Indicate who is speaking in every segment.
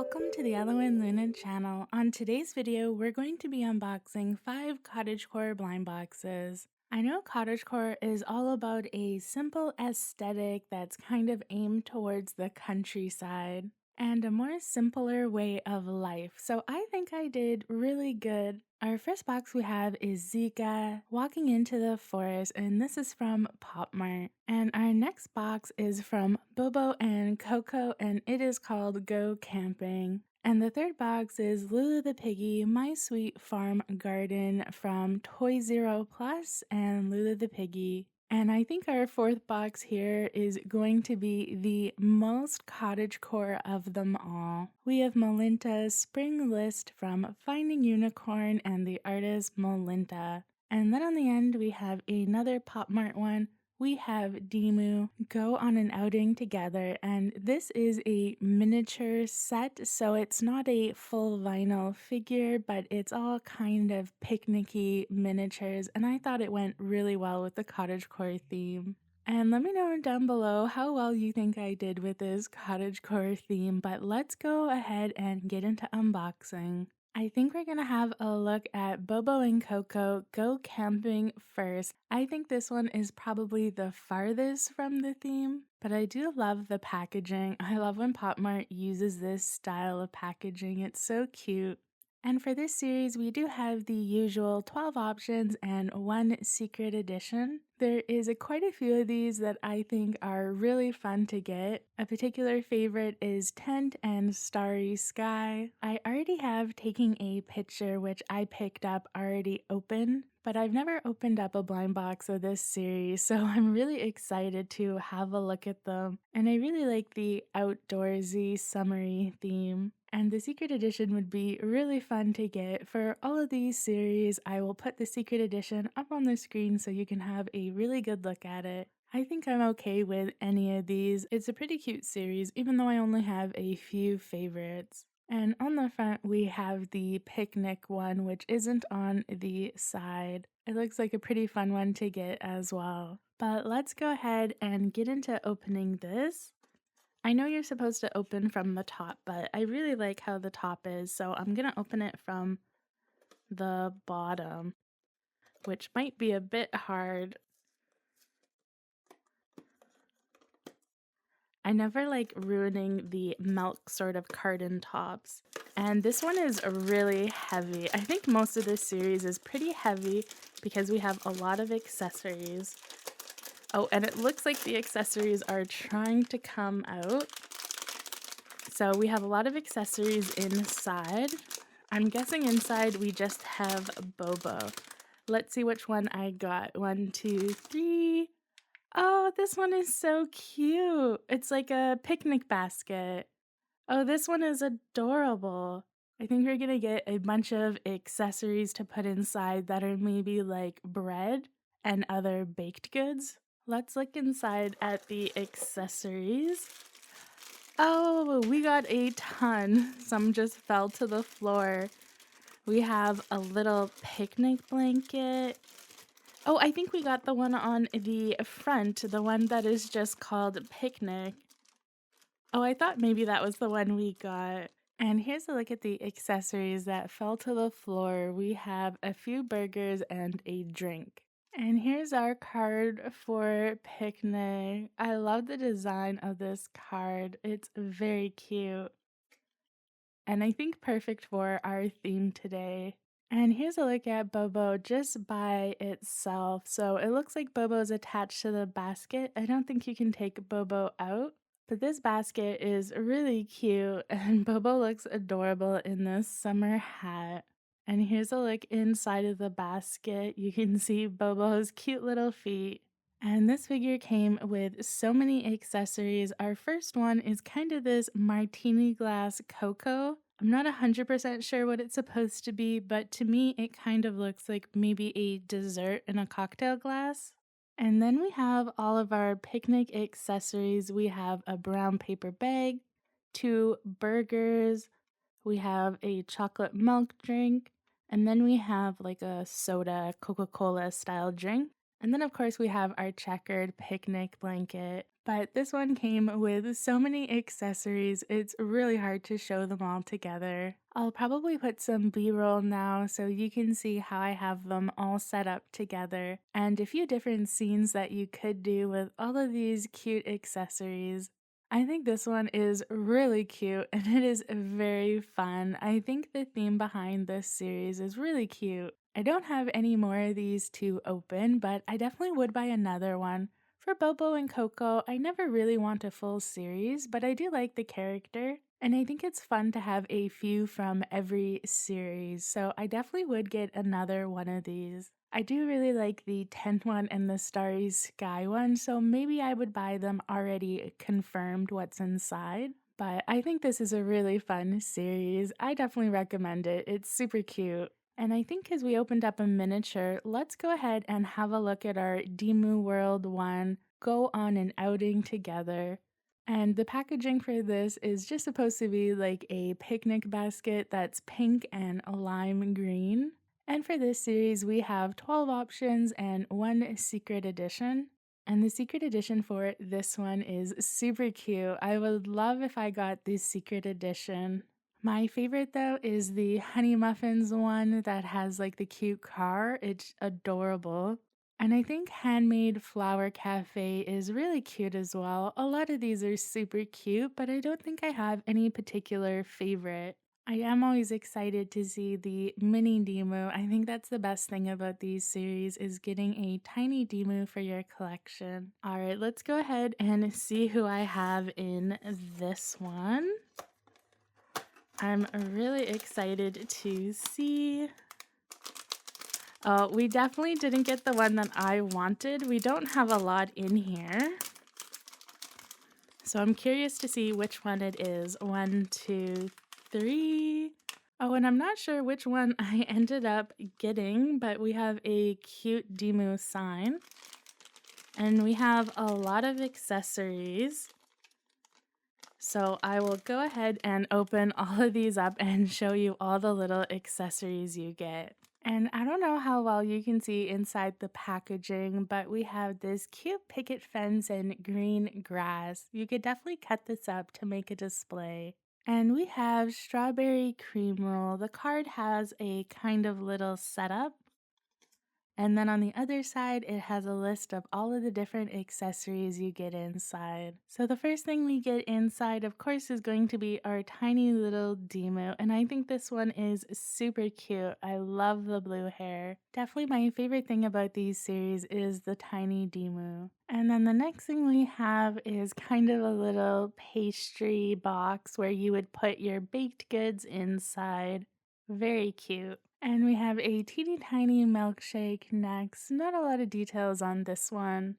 Speaker 1: Welcome to the Ella and Luna channel. On today's video, we're going to be unboxing 5 Cottage Core blind boxes. I know Cottage Core is all about a simple aesthetic that's kind of aimed towards the countryside and a more simpler way of life, so I think I did really good. Our first box we have is Zsiga walking into the forest, and this is from Popmart. And our next box is from Bobo and Coco, and it is called Go Camping. And the third box is Lulu the Piggy, My Sweet Farm Garden from ToyZeroPlus and Lulu the Piggy. And I think our fourth box here is going to be the most cottage core of them all. We have Molinta's Spring List from Finding Unicorn and the artist Molinta. And then on the end we have another Popmart one. We have Dimoo go on an outing together, and this is a miniature set, so it's not a full vinyl figure, but it's all kind of picnicky miniatures, and I thought it went really well with the cottagecore theme. And let me know down below how well you think I did with this cottagecore theme, but let's go ahead and get into unboxing. I think we're gonna have a look at Bobo and Coco Go Camping first. I think this one is probably the farthest from the theme, but I do love the packaging. I love when Popmart uses this style of packaging. It's so cute. And for this series, we do have the usual 12 options and one secret edition. There is quite a few of these that I think are really fun to get. A particular favorite is Tent and Starry Sky. I already have Taking a Picture, which I picked up already open, but I've never opened up a blind box of this series, so I'm really excited to have a look at them. And I really like the outdoorsy, summery theme. And the secret edition would be really fun to get. For all of these series, I will put the secret edition up on the screen so you can have a really good look at it. I think I'm okay with any of these. It's a pretty cute series, even though I only have a few favorites. And on the front, we have the picnic one, which isn't on the side. It looks like a pretty fun one to get as well. But let's go ahead and get into opening this. I know you're supposed to open from the top, but I really like how the top is, so I'm gonna open it from the bottom, which might be a bit hard. I never like ruining the milk sort of carton tops. And this one is really heavy. I think most of this series is pretty heavy because we have a lot of accessories. Oh, and it looks like the accessories are trying to come out. So we have a lot of accessories inside. I'm guessing inside we just have Bobo. Let's see which one I got. 1, 2, 3. Oh, this one is so cute. It's like a picnic basket. Oh, this one is adorable. I think we're gonna get a bunch of accessories to put inside that are maybe like bread and other baked goods. Let's look inside at the accessories. Oh, we got a ton. Some just fell to the floor. We have a little picnic blanket. Oh, I think we got the one on the front, the one that is just called Picnic. Oh, I thought maybe that was the one we got. And here's a look at the accessories that fell to the floor. We have a few burgers and a drink. And here's our card for Picnic. I love the design of this card. It's very cute. And I think perfect for our theme today. And here's a look at Bobo just by itself. So it looks like Bobo is attached to the basket. I don't think you can take Bobo out. But this basket is really cute, and Bobo looks adorable in this summer hat. And here's a look inside of the basket. You can see Bobo's cute little feet. And this figure came with so many accessories. Our first one is kind of this martini glass Coco. I'm not 100% sure what it's supposed to be, but to me it kind of looks like maybe a dessert in a cocktail glass. And then we have all of our picnic accessories. We have a brown paper bag, 2 burgers, we have a chocolate milk drink, and then we have like a soda, Coca-Cola style drink. And then of course we have our checkered picnic blanket. But this one came with so many accessories, it's really hard to show them all together. I'll probably put some B-roll now so you can see how I have them all set up together, and a few different scenes that you could do with all of these cute accessories. I think this one is really cute and it is very fun. I think the theme behind this series is really cute. I don't have any more of these to open, but I definitely would buy another one. For Bobo and Coco, I never really want a full series, but I do like the character, and I think it's fun to have a few from every series, so I definitely would get another one of these. I do really like the tent one and the Starry Sky one, so maybe I would buy them already confirmed what's inside. But I think this is a really fun series. I definitely recommend it. It's super cute. And I think as we opened up a miniature, let's go ahead and have a look at our Dimoo World one, Go on an Outing Together. And the packaging for this is just supposed to be like a picnic basket that's pink and lime green. And for this series, we have 12 options and one secret edition. And the secret edition for this one is super cute. I would love if I got the secret edition. My favorite though is the Honey Muffins one that has like the cute car. It's adorable. And I think Handmade Flower Cafe is really cute as well. A lot of these are super cute, but I don't think I have any particular favorite. I am always excited to see the mini Dimoo. I think that's the best thing about these series is getting a tiny Dimoo for your collection. Alright, let's go ahead and see who I have in this one. I'm really excited to see. Oh, we definitely didn't get the one that I wanted. We don't have a lot in here. So I'm curious to see which one it is. 1, 2, 3. Oh, and I'm not sure which one I ended up getting, but we have a cute Dimoo sign. And we have a lot of accessories. So I will go ahead and open all of these up and show you all the little accessories you get. And I don't know how well you can see inside the packaging, but we have this cute picket fence and green grass. You could definitely cut this up to make a display. And we have strawberry cream roll. The card has a kind of little setup. And then on the other side, it has a list of all of the different accessories you get inside. So the first thing we get inside, of course, is going to be our tiny little Dimoo. And I think this one is super cute. I love the blue hair. Definitely my favorite thing about these series is the tiny Dimoo. And then the next thing we have is kind of a little pastry box where you would put your baked goods inside. Very cute. And we have a teeny tiny milkshake next. Not a lot of details on this one.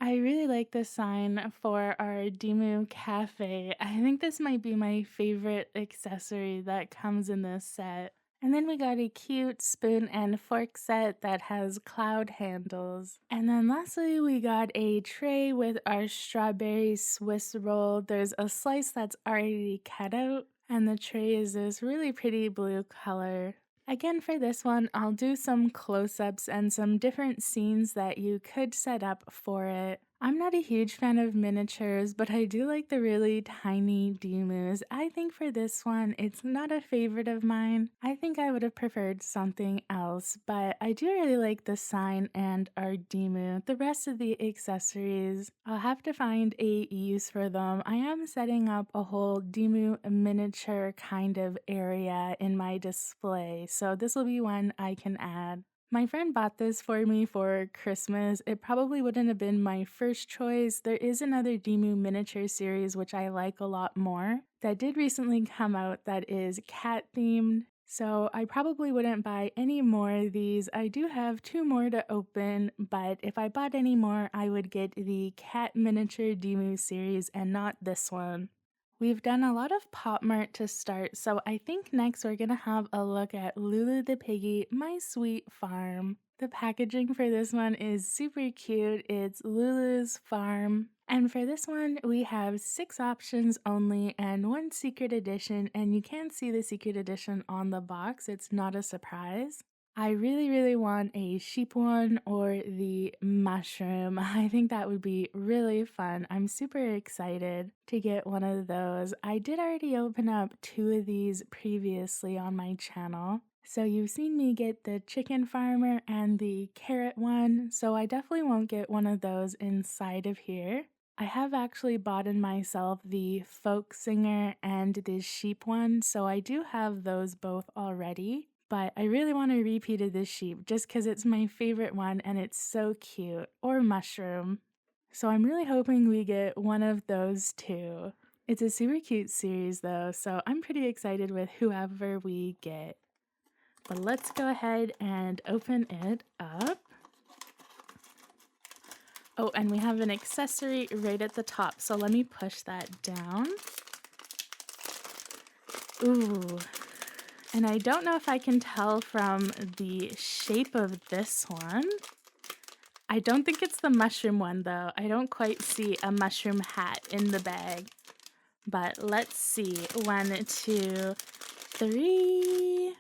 Speaker 1: I really like the sign for our Dimoo Cafe. I think this might be my favorite accessory that comes in this set. And then we got a cute spoon and fork set that has cloud handles. And then lastly, we got a tray with our strawberry Swiss roll. There's a slice that's already cut out, and the tray is this really pretty blue color. Again, for this one, I'll do some close-ups and some different scenes that you could set up for it. I'm not a huge fan of miniatures, but I do like the really tiny Dimoos. I think for this one, it's not a favorite of mine. I think I would have preferred something else, but I do really like the sign and our Dimoo. The rest of the accessories, I'll have to find a use for them. I am setting up a whole Dimoo miniature kind of area in my display, so this will be one I can add. My friend bought this for me for Christmas. It probably wouldn't have been my first choice. There is another Dimoo miniature series which I like a lot more that did recently come out that is cat themed. So I probably wouldn't buy any more of these. I do have 2 more to open, but if I bought any more, I would get the cat miniature Dimoo series and not this one. We've done a lot of Popmart to start, so I think next we're going to have a look at Lulu the Piggy, My Sweet Farm. The packaging for this one is super cute. It's Lulu's Farm. And for this one, we have 6 options only and 1 secret edition, and you can see the secret edition on the box. It's not a surprise. I really, really want a sheep one or the mushroom. I think that would be really fun. I'm super excited to get one of those. I did already open up 2 of these previously on my channel. So you've seen me get the chicken farmer and the carrot one, so I definitely won't get one of those inside of here. I have actually bought in myself the folk singer and the sheep one, so I do have those both already. But I really want to repeat of this sheep just because it's my favorite one and it's so cute. Or mushroom. So I'm really hoping we get one of those two. It's a super cute series though, so I'm pretty excited with whoever we get. But let's go ahead and open it up. Oh, and we have an accessory right at the top, so let me push that down. Ooh. And I don't know if I can tell from the shape of this one. I don't think it's the mushroom one though. I don't quite see a mushroom hat in the bag. But let's see. 1, 2, 3.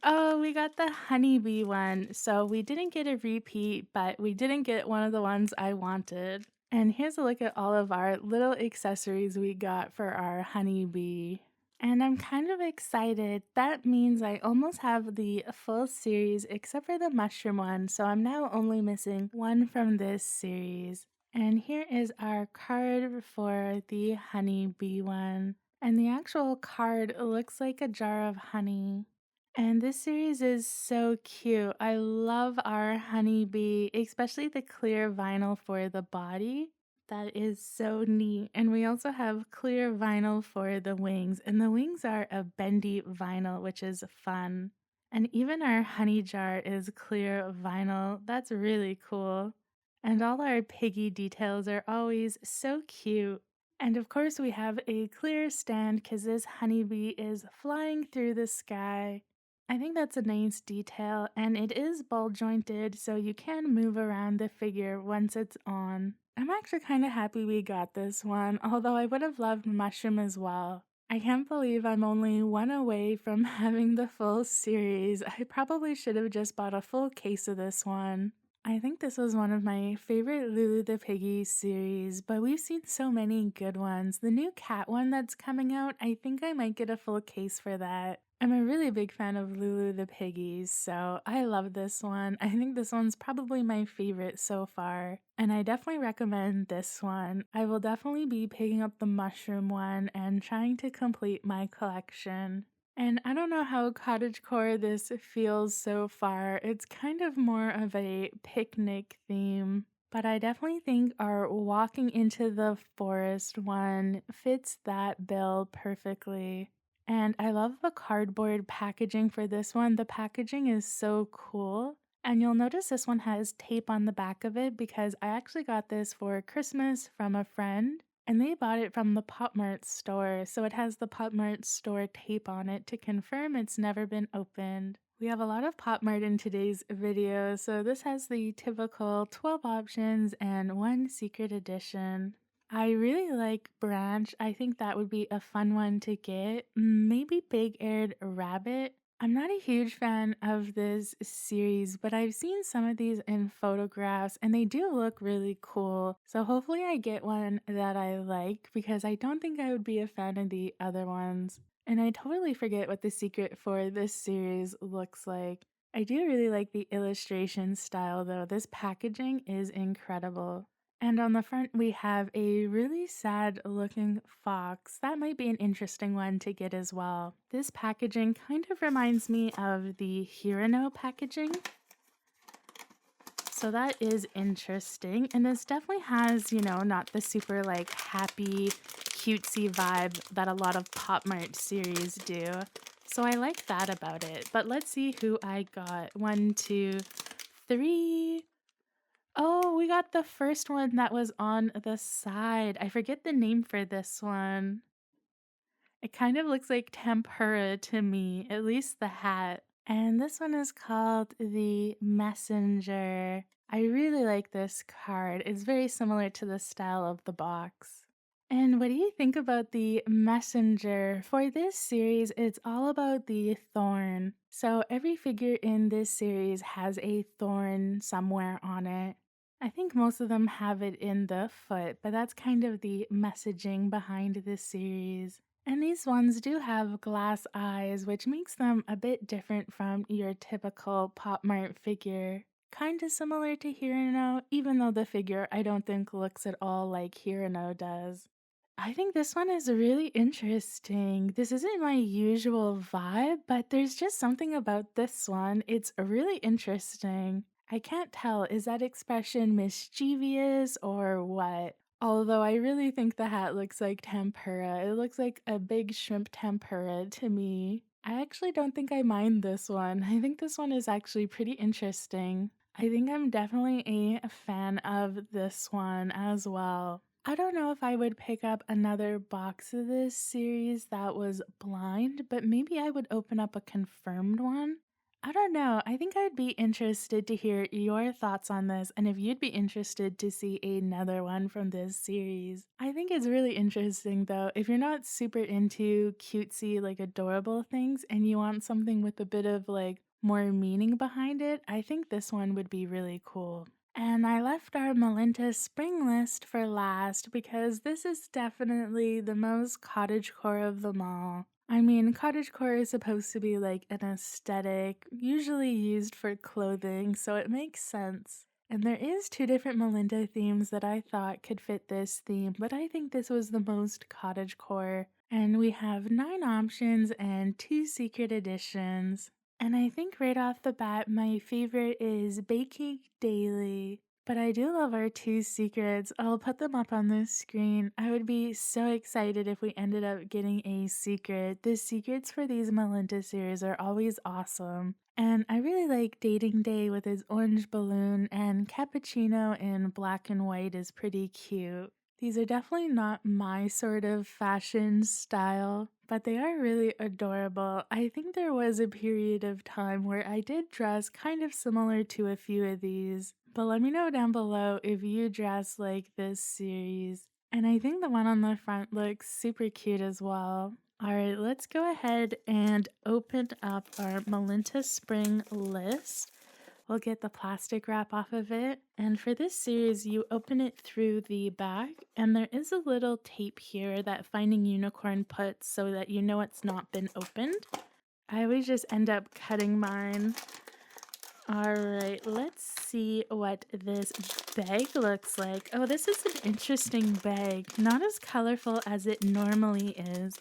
Speaker 1: Oh, we got the honeybee one. So we didn't get a repeat, but we didn't get one of the ones I wanted. And here's a look at all of our little accessories we got for our honeybee. And I'm kind of excited. That means I almost have the full series except for the mushroom one, so I'm now only missing one from this series. And here is our card for the honeybee one. And the actual card looks like a jar of honey. And this series is so cute. I love our honeybee, especially the clear vinyl for the body. That is so neat. And we also have clear vinyl for the wings. And the wings are a bendy vinyl, which is fun. And even our honey jar is clear vinyl. That's really cool. And all our piggy details are always so cute. And of course we have a clear stand because this honeybee is flying through the sky. I think that's a nice detail, and it is ball jointed so you can move around the figure once it's on. I'm actually kind of happy we got this one, although I would have loved mushroom as well. I can't believe I'm only one away from having the full series. I probably should have just bought a full case of this one. I think this was one of my favorite Lulu the Piggy series, but we've seen so many good ones. The new cat one that's coming out, I think I might get a full case for that. I'm a really big fan of Lulu the Piggies, so I love this one. I think this one's probably my favorite so far, and I definitely recommend this one. I will definitely be picking up the mushroom one and trying to complete my collection. And I don't know how cottagecore this feels so far. It's kind of more of a picnic theme. But I definitely think our walking into the forest one fits that bill perfectly. And I love the cardboard packaging for this one. The packaging is so cool. And you'll notice this one has tape on the back of it because I actually got this for Christmas from a friend. And they bought it from the Popmart store, so it has the Popmart store tape on it to confirm it's never been opened. We have a lot of Popmart in today's video, so this has the typical 12 options and 1 secret edition. I really like Branch. I think that would be a fun one to get. Maybe Big-Eared Rabbit. I'm not a huge fan of this series, but I've seen some of these in photographs and they do look really cool. So hopefully I get one that I like because I don't think I would be a fan of the other ones. And I totally forget what the secret for this series looks like. I do really like the illustration style though. This packaging is incredible. And on the front, we have a really sad looking fox. That might be an interesting one to get as well. This packaging kind of reminds me of the Hirano packaging. So that is interesting. And this definitely has, you know, not the super like happy, cutesy vibe that a lot of Popmart series do. So I like that about it. But let's see who I got. 1, 2, 3. Oh, we got the first one that was on the side. I forget the name for this one. It kind of looks like tempura to me, at least the hat. And this one is called the Messenger. I really like this card. It's very similar to the style of the box. And what do you think about the messenger? For this series, it's all about the thorn. So every figure in this series has a thorn somewhere on it. I think most of them have it in the foot, but that's kind of the messaging behind this series. And these ones do have glass eyes, which makes them a bit different from your typical Popmart figure. Kinda similar to Hirano, even though the figure I don't think looks at all like Hirano does. I think this one is really interesting. This isn't my usual vibe, but there's just something about this one. It's really interesting. I can't tell, is that expression mischievous or what? Although I really think the hat looks like tempura. It looks like a big shrimp tempura to me. I actually don't think I mind this one. I think this one is actually pretty interesting. I think I'm definitely a fan of this one as well. I don't know if I would pick up another box of this series that was blind, but maybe I would open up a confirmed one. I don't know. I think I'd be interested to hear your thoughts on this and if you'd be interested to see another one from this series. I think it's really interesting though. If you're not super into cutesy, like adorable things and you want something with a bit of like more meaning behind it, I think this one would be really cool. And I left our Molinta spring list for last because this is definitely the most cottagecore of them all. I mean, cottagecore is supposed to be like an aesthetic, usually used for clothing, so it makes sense. And there is two different Molinta themes that I thought could fit this theme, but I think this was the most cottagecore. And we have 9 options and 2 secret editions. And I think right off the bat, my favorite is Baking Daily. But I do love our 2 secrets. I'll put them up on the screen. I would be so excited if we ended up getting a secret. The secrets for these Molinta series are always awesome. And I really like Dating Day with his orange balloon, and Cappuccino in black and white is pretty cute. These are definitely not my sort of fashion style, but they are really adorable. I think there was a period of time where I did dress kind of similar to a few of these, but let me know down below if you dress like this series. And I think the one on the front looks super cute as well. Alright, let's go ahead and open up our Molinta Spring list. We'll get the plastic wrap off of it. And for this series, you open it through the back, and there is a little tape here that Finding Unicorn puts so that you know it's not been opened. I always just end up cutting mine. Alright, let's see what this bag looks like. Oh, this is an interesting bag. Not as colorful as it normally is.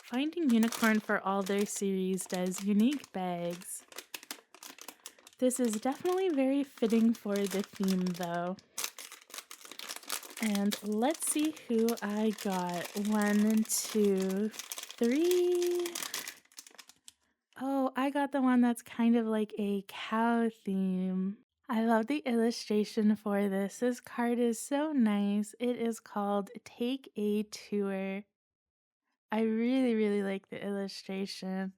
Speaker 1: Finding Unicorn for all their series does unique bags. This is definitely very fitting for the theme though. And let's see who I got. 1, 2, 3. Oh, I got the one that's kind of like a cow theme. I love the illustration for this. This card is so nice. It is called Take a Tour. I really like the illustration.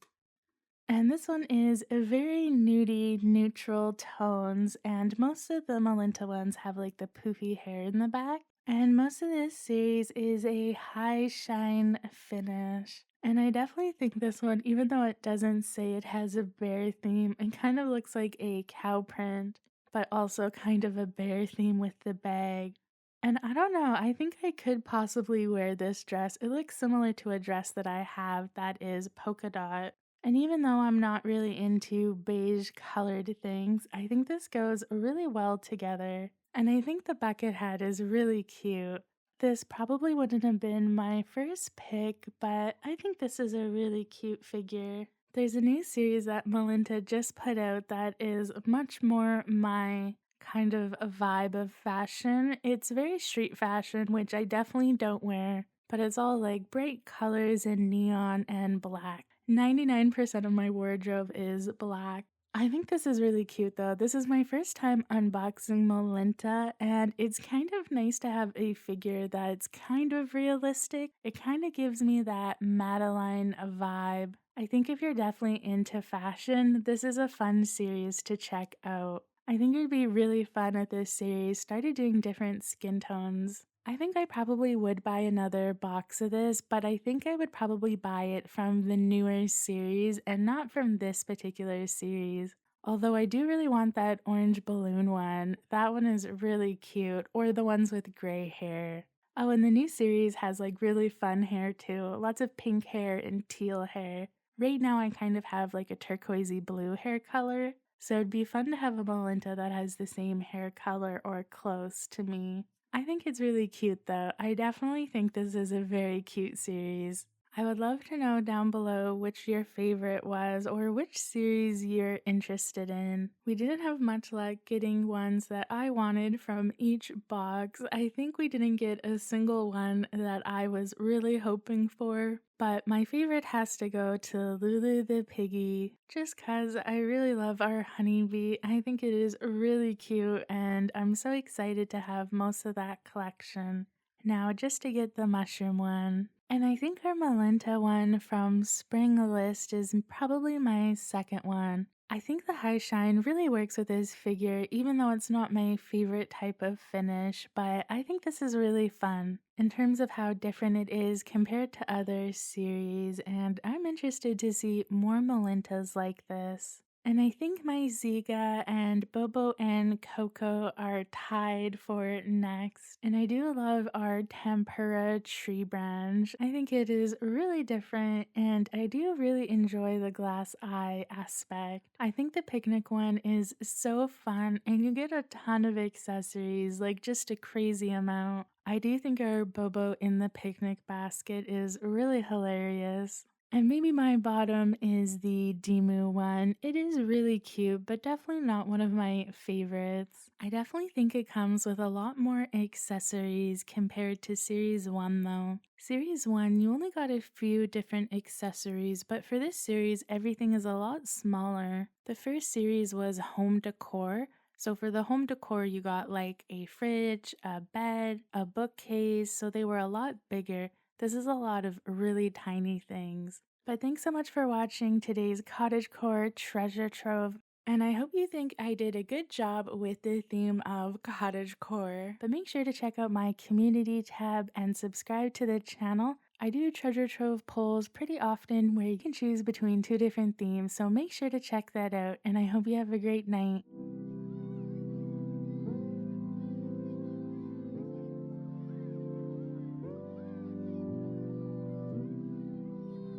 Speaker 1: And this one is a very nudie, neutral tones, and most of the Molinta ones have like the poofy hair in the back. And most of this series is a high shine finish. And I definitely think this one, even though it doesn't say it has a bear theme, it kind of looks like a cow print, but also kind of a bear theme with the bag. And I don't know, I think I could possibly wear this dress. It looks similar to a dress that I have that is polka dot. And even though I'm not really into beige colored things, I think this goes really well together. And I think the bucket hat is really cute. This probably wouldn't have been my first pick, but I think this is a really cute figure. There's a new series that Molinta just put out that is much more my kind of a vibe of fashion. It's very street fashion, which I definitely don't wear, but it's all like bright colors and neon and black. 99% of my wardrobe is black. I think this is really cute though. This is my first time unboxing Molinta, and it's kind of nice to have a figure that's kind of realistic. It kind of gives me that Madeline vibe. I think if you're definitely into fashion, this is a fun series to check out. I think it'd be really fun if this series started doing different skin tones. I think I probably would buy another box of this, but I think I would probably buy it from the newer series and not from this particular series. Although I do really want that orange balloon one. That one is really cute, or the ones with gray hair. Oh, and the new series has like really fun hair too. Lots of pink hair and teal hair. Right now I kind of have like a turquoisey blue hair color, so it'd be fun to have a Molinta that has the same hair color or close to me. I think it's really cute though. I definitely think this is a very cute series. I would love to know down below which your favorite was or which series you're interested in. We didn't have much luck getting ones that I wanted from each box. I think we didn't get a single one that I was really hoping for. But my favorite has to go to Lulu the Piggy, just cause I really love our honeybee. I think it is really cute and I'm so excited to have most of that collection. Now just to get the mushroom one. And I think our Molinta one from Spring List is probably my second one. I think the high shine really works with this figure even though it's not my favorite type of finish, but I think this is really fun in terms of how different it is compared to other series, and I'm interested to see more Molintas like this. And I think my Zsiga and Bobo and Coco are tied for next. And I do love our tempura tree branch. I think it is really different and I do really enjoy the glass eye aspect. I think the picnic one is so fun and you get a ton of accessories, like just a crazy amount. I do think our Bobo in the picnic basket is really hilarious. And maybe my bottom is the Dimoo one. It is really cute, but definitely not one of my favorites. I definitely think it comes with a lot more accessories compared to Series 1 though. Series 1, you only got a few different accessories, but for this series, everything is a lot smaller. The first series was home decor. So for the home decor, you got like a fridge, a bed, a bookcase, so they were a lot bigger. This is a lot of really tiny things. But thanks so much for watching today's Cottage Core Treasure Trove. And I hope you think I did a good job with the theme of Cottage Core. But make sure to check out my community tab and subscribe to the channel. I do Treasure Trove polls pretty often where you can choose between 2 different themes, so make sure to check that out. And I hope you have a great night.